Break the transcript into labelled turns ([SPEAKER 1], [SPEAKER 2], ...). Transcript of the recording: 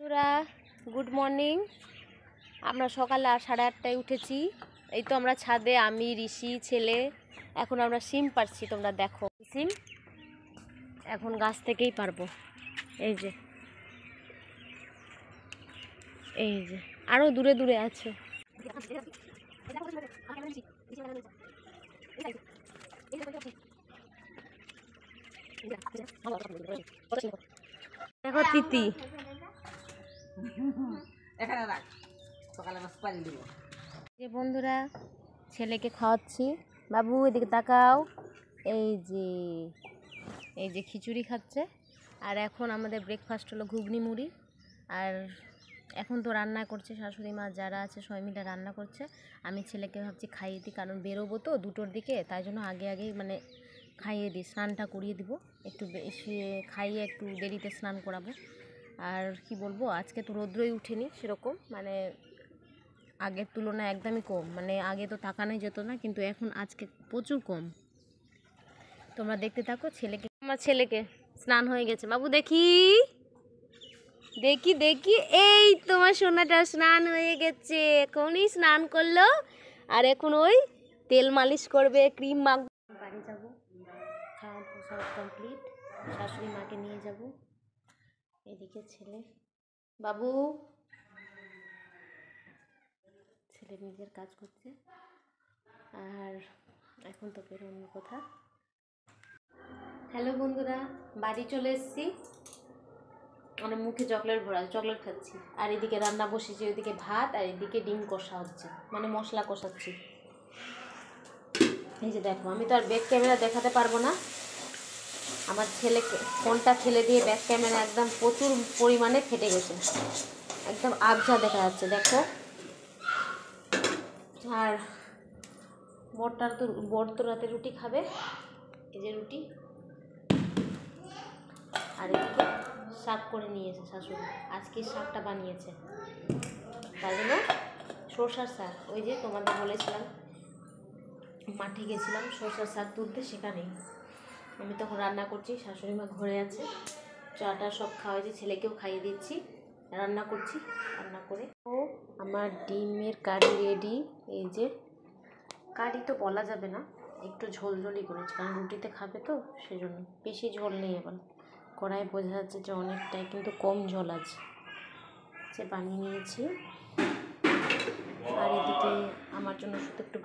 [SPEAKER 1] বন্ধুরা good morning. আমরা সকালে 8:30টায় উঠেছি। এই তো আমরা ছাদে, আমি, ঋষি, ছেলে। এখন আমরা সিম পারছি, তোমরা দেখো। সিম এখন গাছ থেকেই পারবো। এই যে এই যে আরো দূরে দূরে আছে। দেখো তিতি, যে বন্ধুরা ছেলেকে খাওয়াচ্ছি। বাবু এদিকে তাকাও। এই যে এই যে খিচুড়ি খাচ্ছে। আর এখন আমাদের ব্রেকফাস্ট হলো ঘুগনি মুড়ি। আর এখন তো রান্না করছে শাশুড়ি মা, যারা আছে সবাই মিলে রান্না করছে। আমি ছেলেকে ভাবছি খাইয়ে দিই, কারণ বেরোবো তো 2টোর দিকে, তাই জন্য আগে আগেই মানে খাইয়ে দিই, স্নানটা করিয়ে দিব। একটু বেশি খাইয়ে একটু দেরিতে স্নান করাবো। আর কি বলবো, আজকে তো রৌদ্রই উঠেনি সেরকম, মানে আগের তুলনায় একদমই কম। মানে আগে তো তাকানোই যেত না, কিন্তু এখন আজকে প্রচুর কম। তোমরা দেখতে থাকো। আমার ছেলেকে স্নান হয়ে গেছে। বাবু দেখি দেখি দেখি, এই তোমার সোনাটা স্নান হয়ে গেছে, এখনই স্নান করলো। আর এখন ওই তেল মালিশ করবে, ক্রিম মাখবে। বাড়ি যাবো, খাওয়া সব কমপ্লিট। শাশুড়ি মাকে নিয়ে যাব। এদিকে ছেলে, বাবু ছেলে নিজের কাজ করছে। আর এখন তো বেরোনোর কথা। হ্যালো বন্ধুরা, বাড়ি চলে এসেছি। মানে মুখে চকলেট ভরা, চকলেট খাচ্ছি। আর এদিকে রান্না বসেছি, ওইদিকে ভাত, আর এদিকে ডিম কষা হচ্ছে, মানে মশলা কষাচ্ছি। এই যে দেখো, আমি তো আর ব্যাক ক্যামেরা দেখাতে পারবো না। আমার ছেলেকে ফোনটা ফেলে দিয়ে ব্যাক ক্যামেরা একদম প্রচুর পরিমাণে ফেটে গেছে, একদম আবঝা দেখা যাচ্ছে, দেখো। আর বর তো রাতে রুটি খাবে। এই যে রুটি। আর এদিকে শাক করে নিয়েছে শাশুড়ি, আজকে শাকটা বানিয়েছে। তাই জন্য সরষার শাক, ওই যে তোমাদের বলেছিলাম মাঠে গেছিলাম সরষার শাক তুলতে, সেখানেই আমি তখন রান্না করছি। শাশুড়ি মা ঘরে আছে, চাটা সব খাওয়াইছি, ছেলেকেও খাইয়ে দিচ্ছি, রান্না করছি। রান্না করে ও আমার ডিমের কারি রেডি। এই যে কারি তো বলা যাবে না, একটু ঝোলঝোলই করেছি, কারণ রুটিতে খাবে তো সেজন্য। বেশি ঝোল নেই, এবার কড়াই বোঝা যাচ্ছে যে অনেকটাই, কিন্তু কম ঝোল আছে। সে বানিয়ে নিয়েছি। আর এদিকে আমার জন্য শুধু একটু